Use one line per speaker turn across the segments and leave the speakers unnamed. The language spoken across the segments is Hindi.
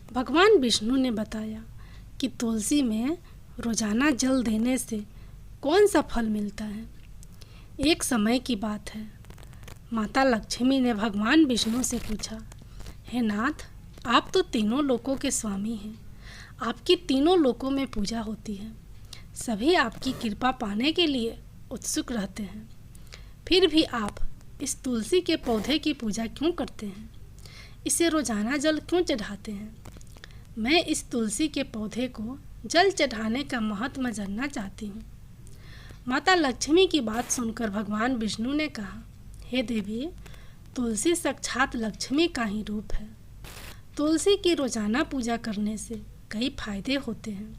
भगवान विष्णु ने बताया कि तुलसी में रोजाना जल देने से कौन सा फल मिलता है। एक समय की बात है, माता लक्ष्मी ने भगवान विष्णु से पूछा, हे नाथ, आप तो तीनों लोकों के स्वामी हैं, आपकी तीनों लोकों में पूजा होती है, सभी आपकी कृपा पाने के लिए उत्सुक रहते हैं, फिर भी आप इस तुलसी के पौधे की पूजा क्यों करते हैं, इसे रोजाना जल क्यों चढ़ाते हैं। मैं इस तुलसी के पौधे को जल चढ़ाने का महत्व जानना चाहती हूँ। माता लक्ष्मी की बात सुनकर भगवान विष्णु ने कहा, हे देवी, तुलसी साक्षात लक्ष्मी का ही रूप है। तुलसी की रोजाना पूजा करने से कई फायदे होते हैं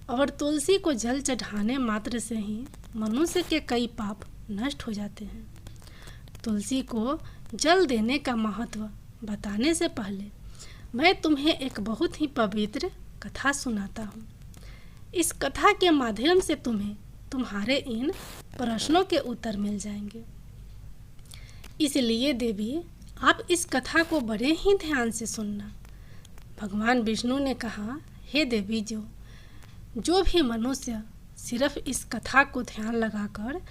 और तुलसी को जल चढ़ाने मात्र से ही मनुष्य के कई पाप नष्ट हो जाते हैं। तुलसी को जल देने का महत्व बताने से पहले मैं तुम्हें एक बहुत ही पवित्र कथा सुनाता हूँ। इस कथा के माध्यम से तुम्हें तुम्हारे इन प्रश्नों के उत्तर मिल जाएंगे। इसलिए देवी, आप इस कथा को बड़े ही ध्यान से सुनना। भगवान विष्णु ने कहा, हे देवी, जो भी मनुष्य सिर्फ इस कथा को ध्यान लगाकर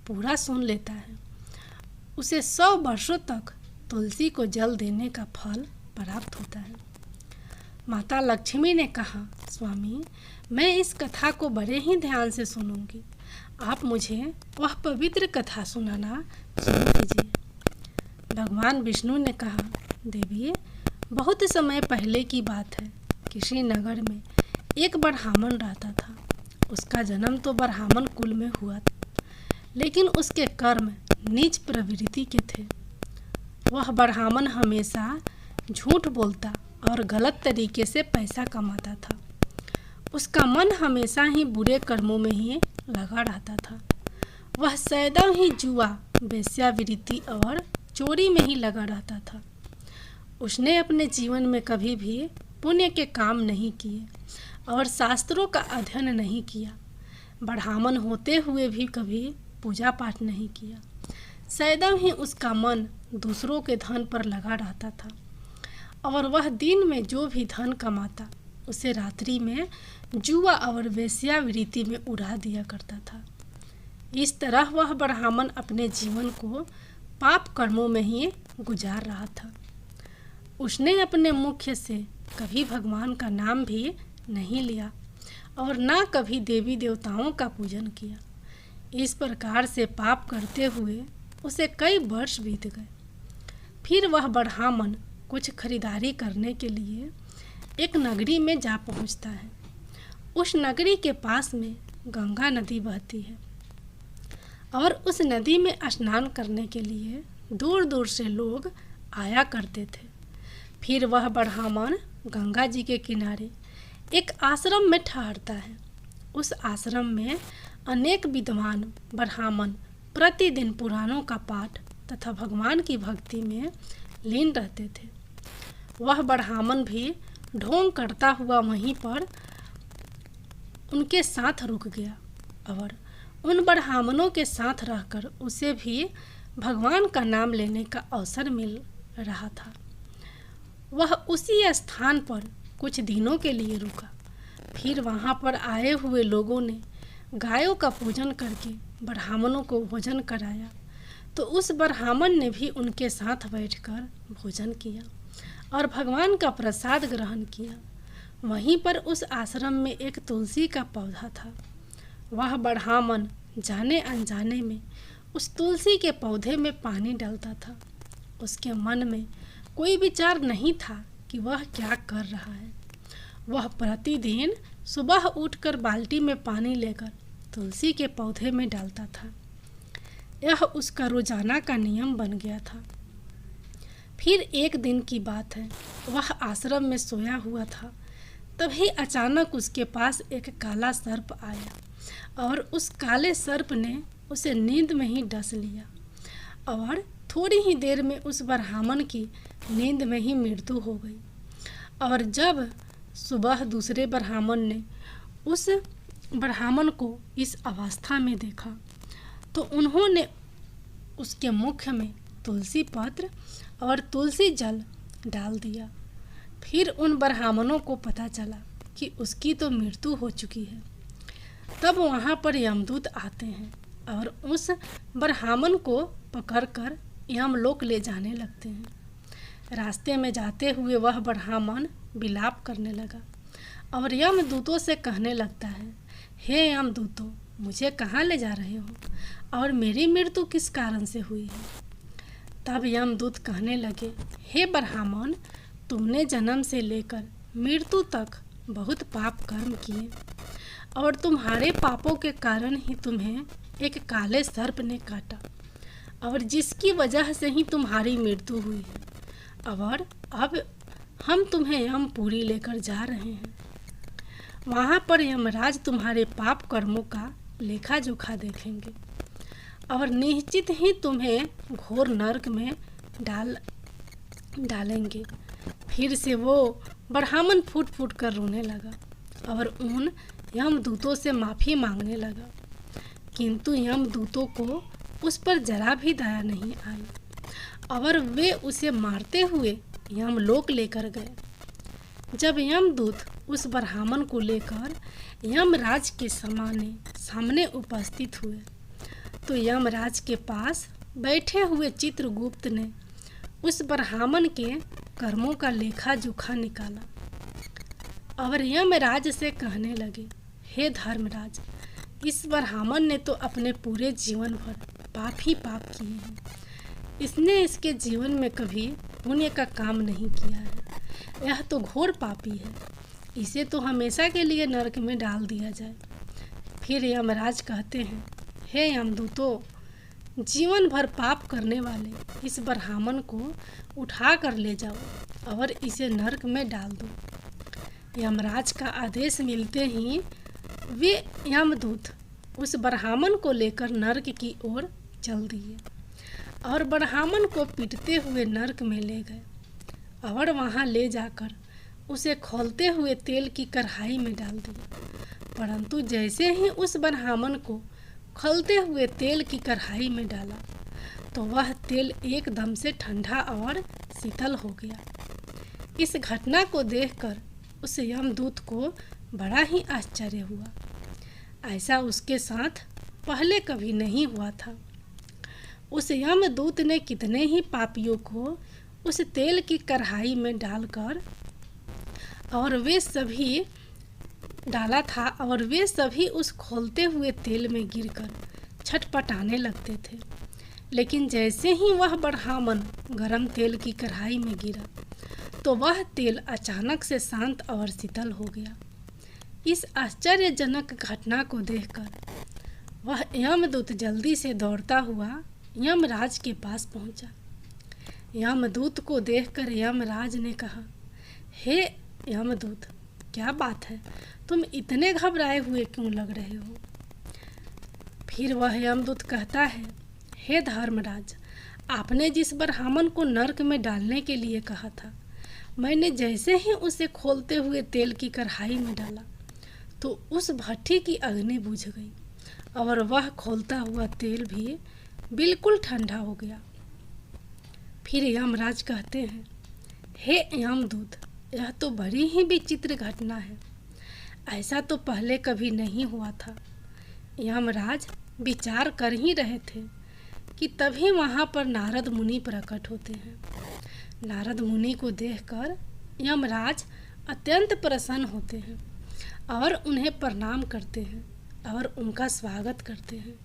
पूरा सुन लेता है, उसे 100 वर्षों तक तुलसी को जल देने का फल प्राप्त होता है। माता लक्ष्मी ने कहा, स्वामी, मैं इस कथा को बड़े ही ध्यान से सुनूंगी, आप मुझे वह पवित्र कथा सुनाना शुरू कीजिए। भगवान विष्णु ने कहा, देवी, बहुत समय पहले की बात है, किसी नगर में एक ब्राह्मण रहता था। उसका जन्म तो ब्राह्मण कुल में हुआ, लेकिन उसके कर्म नीच प्रवृत्ति के थे। वह ब्राह्मण हमेशा झूठ बोलता और गलत तरीके से पैसा कमाता था। उसका मन हमेशा ही बुरे कर्मों में ही लगा रहता था। वह सदैव ही जुआ, वेश्यावृत्ति और चोरी में ही लगा रहता था। उसने अपने जीवन में कभी भी पुण्य के काम नहीं किए और शास्त्रों का अध्ययन नहीं किया। ब्राह्मण होते हुए भी कभी पूजा पाठ नहीं किया। सदैव ही उसका मन दूसरों के धन पर लगा रहता था और वह दिन में जो भी धन कमाता उसे रात्रि में जुआ और वेश्यावृत्ति में उड़ा दिया करता था। इस तरह वह ब्राह्मण अपने जीवन को पाप कर्मों में ही गुजार रहा था। उसने अपने मुख से कभी भगवान का नाम भी नहीं लिया और ना कभी देवी देवताओं का पूजन किया। इस प्रकार से पाप करते हुए उसे कई वर्ष बीत गए। फिर वह ब्राह्मण कुछ खरीदारी करने के लिए एक नगरी में जा पहुंचता है। उस नगरी के पास में गंगा नदी बहती है और उस नदी में स्नान करने के लिए दूर दूर से लोग आया करते थे। फिर वह ब्राह्मण गंगा जी के किनारे एक आश्रम में ठहरता है। उस आश्रम में अनेक विद्वान ब्राह्मण प्रतिदिन पुराणों का पाठ तथा भगवान की भक्ति में लीन रहते थे। वह ब्राह्मण भी ढोंग करता हुआ वहीं पर उनके साथ रुक गया और उन ब्राह्मणों के साथ रहकर उसे भी भगवान का नाम लेने का अवसर मिल रहा था। वह उसी स्थान पर कुछ दिनों के लिए रुका। फिर वहाँ पर आए हुए लोगों ने गायों का पूजन करके ब्राह्मणों को भोजन कराया, तो उस ब्राह्मण ने भी उनके साथ बैठकर भोजन किया और भगवान का प्रसाद ग्रहण किया। वहीं पर उस आश्रम में एक तुलसी का पौधा था। वह ब्राह्मण जाने अनजाने में उस तुलसी के पौधे में पानी डालता था। उसके मन में कोई विचार नहीं था कि वह क्या कर रहा है। वह प्रतिदिन सुबह उठकर बाल्टी में पानी लेकर तुलसी के पौधे में डालता था। यह उसका रोजाना का नियम बन गया था। फिर एक दिन की बात है, वह आश्रम में सोया हुआ था। तभी अचानक उसके पास एक काला सर्प आया और उस काले सर्प ने उसे नींद में ही डस लिया और थोड़ी ही देर में उस ब्राह्मण की नींद में ही मृत्यु हो गई। और जब सुबह दूसरे ब्राह्मण ने उस ब्राह्मण को इस अवस्था में देखा तो उन्होंने उसके मुख में तुलसी पत्र और तुलसी जल डाल दिया। फिर उन ब्राह्मणों को पता चला कि उसकी तो मृत्यु हो चुकी है। तब वहाँ पर यमदूत आते हैं और उस ब्राह्मण को पकड़कर यमलोक ले जाने लगते हैं। रास्ते में जाते हुए वह ब्राह्मण विलाप करने लगा और यमदूतों से कहने लगता है, हे यमदूतों, मुझे कहाँ ले जा रहे हो और मेरी मृत्यु किस कारण से हुई है? तब यमदूत कहने लगे, हे ब्राह्मण, तुमने जन्म से लेकर मृत्यु तक बहुत पाप कर्म किए और तुम्हारे पापों के कारण ही तुम्हें एक काले सर्प ने काटा और जिसकी वजह से ही तुम्हारी मृत्यु हुई है। और अब हम तुम्हें यमपुरी लेकर जा रहे हैं। वहाँ पर यमराज तुम्हारे पाप कर्मों का लेखा जोखा देखेंगे और निश्चित ही तुम्हें घोर नरक में डालेंगे। फिर से वो ब्राह्मण फूट फूट कर रोने लगा और उन यमदूतों से माफ़ी मांगने लगा, किंतु यमदूतों को उस पर जरा भी दया नहीं आई और वे उसे मारते हुए यमलोक लेकर गए। जब यमदूत उस ब्राह्मण को लेकर यमराज के सामने उपस्थित हुए तो यमराज के पास बैठे हुए चित्रगुप्त ने उस ब्राह्मण के कर्मों का लेखा जोखा निकाला और यमराज से कहने लगे, हे धर्मराज, इस ब्राह्मण ने तो अपने पूरे जीवन भर पाप ही पाप किए हैं। इसने इसके जीवन में कभी पुण्य का काम नहीं किया है। यह तो घोर पापी है। इसे तो हमेशा के लिए नरक में डाल दिया जाए। फिर यमराज कहते हैं, हे यमदूतों, जीवन भर पाप करने वाले इस ब्राह्मण को उठा कर ले जाओ और इसे नरक में डाल दो। यमराज का आदेश मिलते ही वे यमदूत उस ब्राह्मण को लेकर नरक की ओर चल दिए और ब्राह्मण को पीटते हुए नरक में ले गए और वहां ले जाकर उसे खौलते हुए तेल की कढ़ाई में डाल दिया। परंतु जैसे ही उस ब्राह्मण को खौलते हुए तेल की कढ़ाई में डाला तो वह तेल एकदम से ठंडा और शीतल हो गया। इस घटना को देखकर उस यमदूत को बड़ा ही आश्चर्य हुआ। ऐसा उसके साथ पहले कभी नहीं हुआ था। उस यमदूत ने कितने ही पापियों को उस तेल की कढ़ाई में डालकर और वे सभी उस खौलते हुए तेल में गिरकर छटपटाने लगते थे। लेकिन जैसे ही वह ब्राह्मण गरम तेल की कढ़ाई में गिरा तो वह तेल अचानक से शांत और शीतल हो गया। इस आश्चर्यजनक घटना को देखकर वह यमदूत जल्दी से दौड़ता हुआ यमराज के पास पहुंचा। यमदूत को देखकर यमराज ने कहा, हे यमदूत, क्या बात है, तुम इतने घबराए हुए क्यों लग रहे हो? फिर वह यमदूत कहता है, हे धर्मराज, आपने जिस ब्राह्मण को नरक में डालने के लिए कहा था, मैंने जैसे ही उसे खोलते हुए तेल की कढ़ाई में डाला तो उस भट्ठी की अग्नि बुझ गई और वह खोलता हुआ तेल भी बिल्कुल ठंडा हो गया। फिर यमराज कहते हैं, हे यमदूत, यह तो बड़ी ही विचित्र घटना है। ऐसा तो पहले कभी नहीं हुआ था। यमराज विचार कर ही रहे थे कि तभी वहाँ पर नारद मुनि प्रकट होते हैं। नारद मुनि को देखकर यमराज अत्यंत प्रसन्न होते हैं और उन्हें प्रणाम करते हैं और उनका स्वागत करते हैं।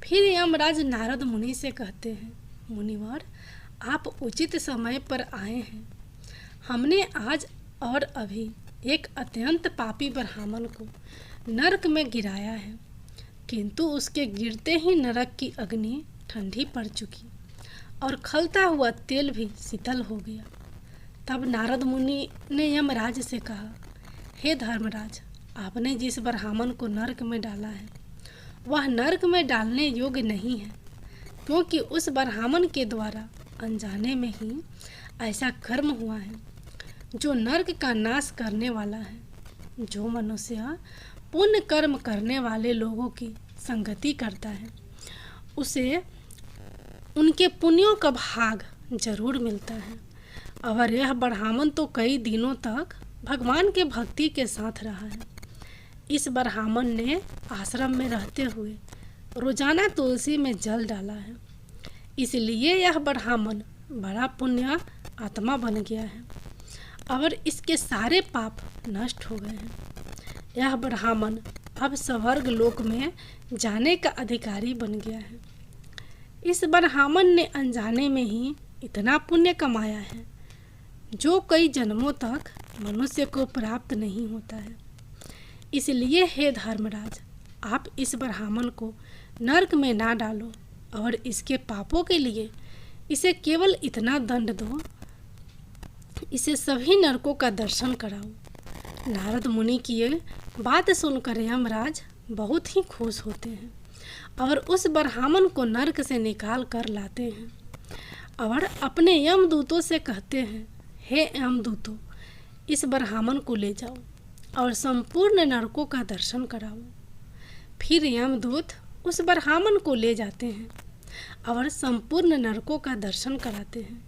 फिर यमराज नारद मुनि से कहते हैं, मुनिवर, आप उचित समय पर आए हैं। हमने आज और अभी एक अत्यंत पापी ब्राह्मण को नरक में गिराया है, किंतु उसके गिरते ही नरक की अग्नि ठंडी पड़ चुकी और खलता हुआ तेल भी शीतल हो गया। तब नारद मुनि ने यमराज से कहा, हे धर्मराज, आपने जिस ब्राह्मण को नरक में डाला है वह नरक में डालने योग्य नहीं है, क्योंकि उस ब्राह्मण के द्वारा अनजाने में ही ऐसा कर्म हुआ है जो नरक का नाश करने वाला है। जो मनुष्य पुण्य कर्म करने वाले लोगों की संगति करता है उसे उनके पुण्यों का भाग जरूर मिलता है और यह ब्राह्मण तो कई दिनों तक भगवान के भक्ति के साथ रहा है। इस ब्राह्मण ने आश्रम में रहते हुए रोजाना तुलसी में जल डाला है, इसलिए यह ब्राह्मण बड़ा पुण्य आत्मा बन गया है और इसके सारे पाप नष्ट हो गए हैं। यह ब्राह्मण अब स्वर्ग लोक में जाने का अधिकारी बन गया है। इस ब्राह्मण ने अनजाने में ही इतना पुण्य कमाया है जो कई जन्मों तक मनुष्य को प्राप्त नहीं होता है। इसलिए हे धर्मराज, आप इस ब्राह्मण को नरक में ना डालो और इसके पापों के लिए इसे केवल इतना दंड दो, इसे सभी नरकों का दर्शन कराओ। नारद मुनि की ये बात सुनकर यमराज बहुत ही खुश होते हैं और उस ब्राह्मण को नरक से निकाल कर लाते हैं और अपने यमदूतों से कहते हैं, हे यमदूतों, इस ब्राह्मण को ले जाओ और संपूर्ण नरकों का दर्शन कराओ। फिर यमदूत उस ब्राह्मण को ले जाते हैं और संपूर्ण नरकों का दर्शन कराते हैं।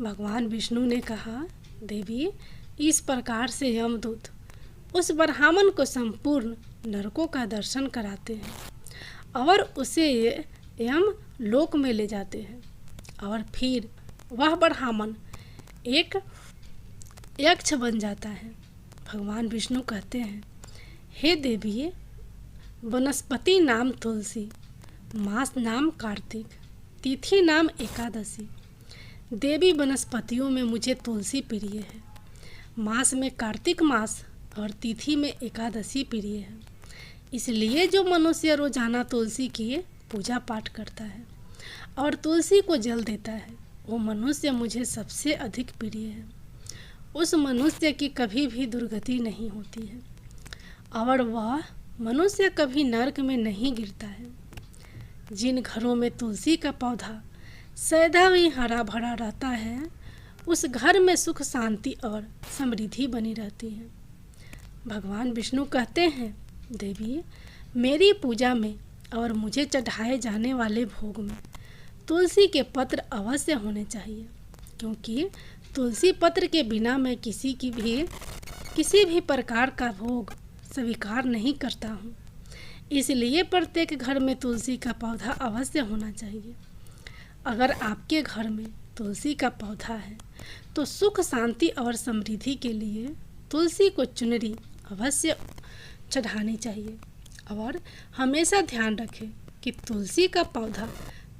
भगवान विष्णु ने कहा, देवी, इस प्रकार से यमदूत उस ब्राह्मण को संपूर्ण नरकों का दर्शन कराते हैं और उसे यम लोक में ले जाते हैं और फिर वह ब्राह्मण एक यक्ष बन जाता है। भगवान विष्णु कहते हैं, हे देवी, वनस्पति नाम तुलसी, मास नाम कार्तिक, तिथि नाम एकादशी। देवी, वनस्पतियों में मुझे तुलसी प्रिय है, मास में कार्तिक मास और तिथि में एकादशी प्रिय है। इसलिए जो मनुष्य रोजाना तुलसी की पूजा पाठ करता है और तुलसी को जल देता है, वो मनुष्य मुझे सबसे अधिक प्रिय है। उस मनुष्य की कभी भी दुर्गति नहीं होती है और वह मनुष्य कभी नरक में नहीं गिरता है। जिन घरों में तुलसी का पौधा सदा ही हरा भरा रहता है, उस घर में सुख शांति और समृद्धि बनी रहती है। भगवान विष्णु कहते हैं, देवी, मेरी पूजा में और मुझे चढ़ाए जाने वाले भोग में तुलसी के पत्र अवश्य होने चाहिए, क्योंकि तुलसी पत्र के बिना मैं किसी भी प्रकार का भोग स्वीकार नहीं करता हूँ। इसलिए प्रत्येक घर में तुलसी का पौधा अवश्य होना चाहिए। अगर आपके घर में तुलसी का पौधा है तो सुख शांति और समृद्धि के लिए तुलसी को चुनरी अवश्य चढ़ानी चाहिए और हमेशा ध्यान रखें कि तुलसी का पौधा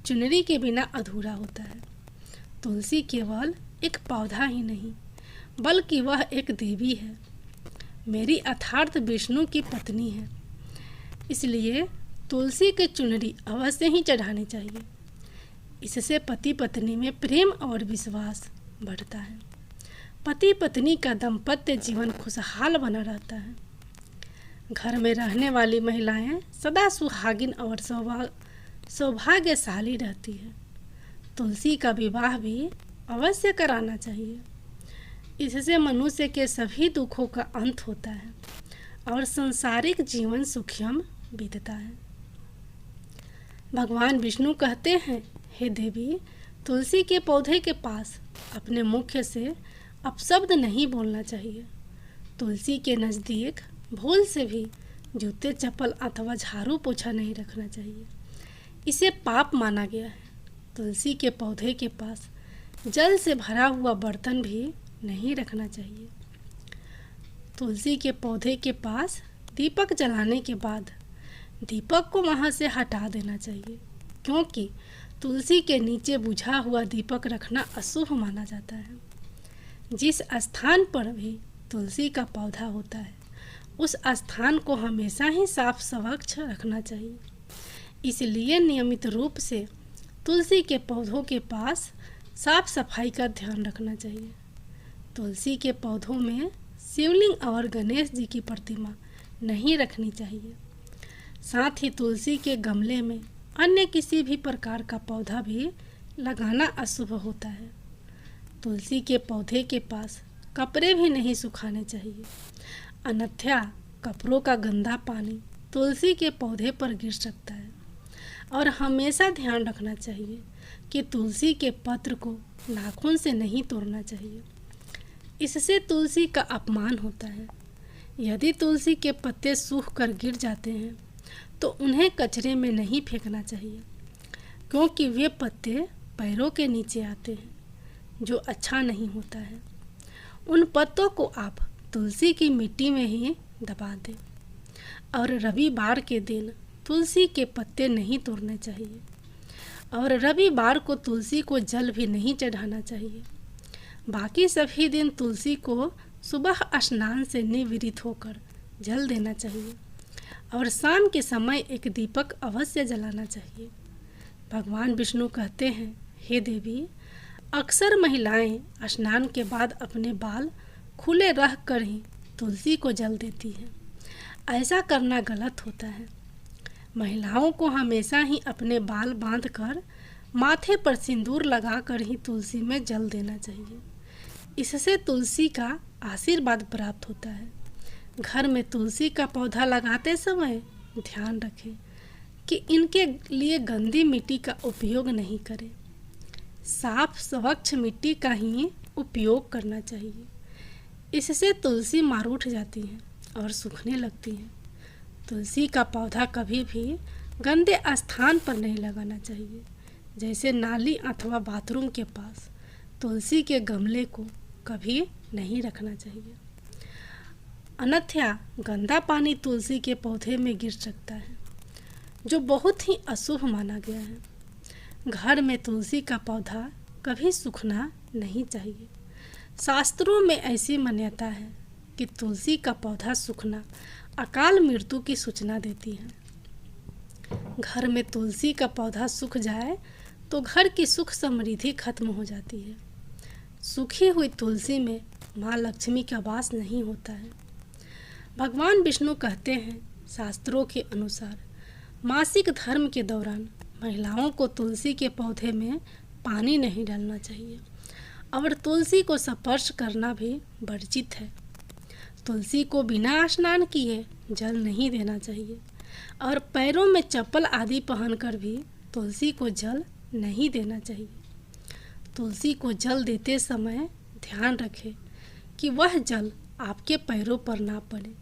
चुनरी के बिना अधूरा होता है। तुलसी केवल एक पौधा ही नहीं, बल्कि वह एक देवी है, मेरी अर्थात विष्णु की पत्नी है। इसलिए तुलसी के चुनरी अवश्य ही चढ़ानी चाहिए। इससे पति पत्नी में प्रेम और विश्वास बढ़ता है। पति पत्नी का दाम्पत्य जीवन खुशहाल बना रहता है। घर में रहने वाली महिलाएं सदा सुहागिन और सौभाग्यशाली रहती है। तुलसी का विवाह भी अवश्य कराना चाहिए। इससे मनुष्य के सभी दुखों का अंत होता है और सांसारिक जीवन सुखियम बीतता है। भगवान विष्णु कहते हैं, हे देवी, तुलसी के पौधे के पास अपने मुख से अपशब्द नहीं बोलना चाहिए। तुलसी के नज़दीक भूल से भी जूते चप्पल अथवा झाड़ू पोछा नहीं रखना चाहिए, इसे पाप माना गया है। तुलसी के पौधे के पास जल से भरा हुआ बर्तन भी नहीं रखना चाहिए। तुलसी के पौधे के पास दीपक जलाने के बाद दीपक को वहाँ से हटा देना चाहिए, क्योंकि तुलसी के नीचे बुझा हुआ दीपक रखना अशुभ माना जाता है। जिस स्थान पर भी तुलसी का पौधा होता है, उस स्थान को हमेशा ही साफ स्वच्छ रखना चाहिए। इसलिए नियमित रूप से तुलसी के पौधों के पास साफ सफाई का ध्यान रखना चाहिए। तुलसी के पौधों में शिवलिंग और गणेश जी की प्रतिमा नहीं रखनी चाहिए। साथ ही तुलसी के गमले में अन्य किसी भी प्रकार का पौधा भी लगाना अशुभ होता है। तुलसी के पौधे के पास कपड़े भी नहीं सुखाने चाहिए, अन्यथा कपड़ों का गंदा पानी तुलसी के पौधे पर गिर सकता है। और हमेशा ध्यान रखना चाहिए, कि तुलसी के पत्र को नाखून से नहीं तोड़ना चाहिए। इससे तुलसी का अपमान होता है। यदि तुलसी के पत्ते सूख कर गिर जाते हैं तो उन्हें कचरे में नहीं फेंकना चाहिए, क्योंकि वे पत्ते पैरों के नीचे आते हैं, जो अच्छा नहीं होता है। उन पत्तों को आप तुलसी की मिट्टी में ही दबा दें। और रविवार के दिन तुलसी के पत्ते नहीं तोड़ने चाहिए, और रविवार को तुलसी को जल भी नहीं चढ़ाना चाहिए। बाकी सभी दिन तुलसी को सुबह स्नान से निवृत्त होकर जल देना चाहिए, और शाम के समय एक दीपक अवश्य जलाना चाहिए। भगवान विष्णु कहते हैं, हे देवी, अक्सर महिलाएं स्नान के बाद अपने बाल खुले रख कर ही तुलसी को जल देती हैं। ऐसा करना गलत होता है। महिलाओं को हमेशा ही अपने बाल बांधकर माथे पर सिंदूर लगाकर ही तुलसी में जल देना चाहिए। इससे तुलसी का आशीर्वाद प्राप्त होता है। घर में तुलसी का पौधा लगाते समय ध्यान रखें कि इनके लिए गंदी मिट्टी का उपयोग नहीं करें। साफ स्वच्छ मिट्टी का ही उपयोग करना चाहिए। इससे तुलसी मार उठ जाती है और सूखने लगती है। तुलसी का पौधा कभी भी गंदे स्थान पर नहीं लगाना चाहिए, जैसे नाली अथवा बाथरूम के पास तुलसी के गमले को कभी नहीं रखना चाहिए। अन्यथा गंदा पानी तुलसी के पौधे में गिर सकता है, जो बहुत ही अशुभ माना गया है। घर में तुलसी का पौधा कभी सूखना नहीं चाहिए। शास्त्रों में ऐसी मान्यता है कि तुलसी का पौधा सूखना अकाल मृत्यु की सूचना देती है। घर में तुलसी का पौधा सूख जाए तो घर की सुख समृद्धि खत्म हो जाती है। सूखी हुई तुलसी में माँ लक्ष्मी का वास नहीं होता है। भगवान विष्णु कहते हैं, शास्त्रों के अनुसार मासिक धर्म के दौरान महिलाओं को तुलसी के पौधे में पानी नहीं डालना चाहिए, और तुलसी को स्पर्श करना भी वर्जित है। तुलसी को बिना स्नान किए जल नहीं देना चाहिए, और पैरों में चप्पल आदि पहनकर भी तुलसी को जल नहीं देना चाहिए। तुलसी को जल देते समय ध्यान रखें कि वह जल आपके पैरों पर ना पड़े।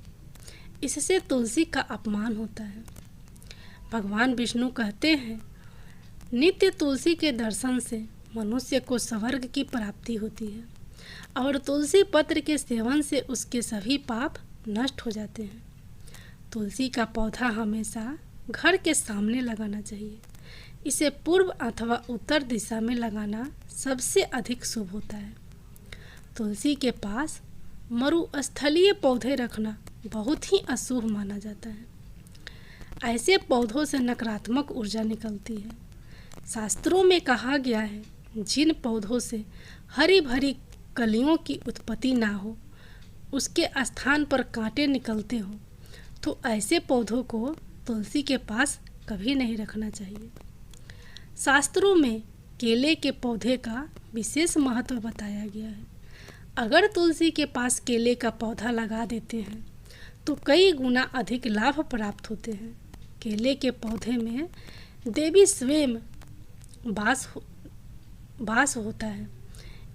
इससे तुलसी का अपमान होता है। भगवान विष्णु कहते हैं, नित्य तुलसी के दर्शन से मनुष्य को स्वर्ग की प्राप्ति होती है, और तुलसी पत्र के सेवन से उसके सभी पाप नष्ट हो जाते हैं। तुलसी का पौधा हमेशा घर के सामने लगाना चाहिए। इसे पूर्व अथवा उत्तर दिशा में लगाना सबसे अधिक शुभ होता है। तुलसी के पास मरुस्थलीय पौधे रखना बहुत ही अशुभ माना जाता है। ऐसे पौधों से नकारात्मक ऊर्जा निकलती है। शास्त्रों में कहा गया है, जिन पौधों से हरी भरी कलियों की उत्पत्ति ना हो, उसके स्थान पर कांटे निकलते हो, तो ऐसे पौधों को तुलसी के पास कभी नहीं रखना चाहिए। शास्त्रों में केले के पौधे का विशेष महत्व बताया गया है। अगर तुलसी के पास केले का पौधा लगा देते हैं तो कई गुना अधिक लाभ प्राप्त होते हैं। केले के पौधे में देवी स्वयं वास होता है।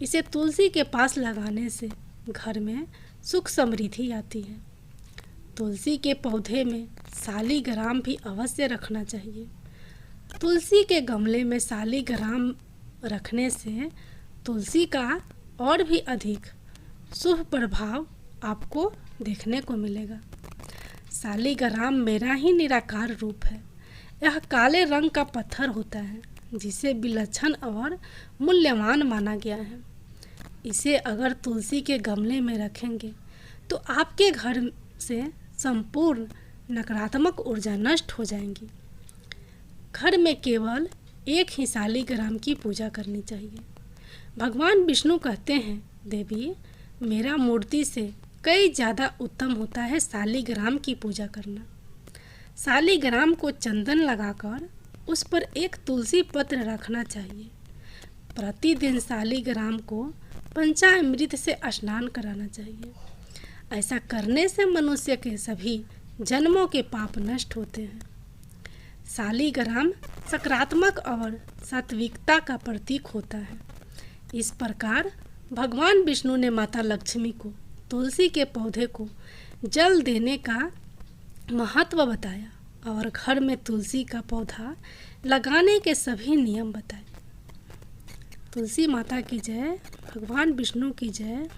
इसे तुलसी के पास लगाने से घर में सुख समृद्धि आती है। तुलसी के पौधे में शालिग्राम भी अवश्य रखना चाहिए। तुलसी के गमले में शालिग्राम रखने से तुलसी का और भी अधिक शुभ प्रभाव आपको देखने को मिलेगा। शालिग्राम मेरा ही निराकार रूप है। यह काले रंग का पत्थर होता है, जिसे विलक्षण और मूल्यवान माना गया है। इसे अगर तुलसी के गमले में रखेंगे तो आपके घर से संपूर्ण नकारात्मक ऊर्जा नष्ट हो जाएंगी। घर में केवल एक ही शालिग्राम की पूजा करनी चाहिए। भगवान विष्णु कहते हैं, देवी, मेरा मूर्ति से कई ज़्यादा उत्तम होता है शालिग्राम की पूजा करना। शालिग्राम को चंदन लगाकर उस पर एक तुलसी पत्र रखना चाहिए। प्रतिदिन शालिग्राम को पंचामृत से स्नान कराना चाहिए। ऐसा करने से मनुष्य के सभी जन्मों के पाप नष्ट होते हैं। शालिग्राम सकारात्मक और सात्विकता का प्रतीक होता है। इस प्रकार भगवान विष्णु ने माता लक्ष्मी को तुलसी के पौधे को जल देने का महत्व बताया और घर में तुलसी का पौधा लगाने के सभी नियम बताए। तुलसी माता की जय, भगवान विष्णु की जय।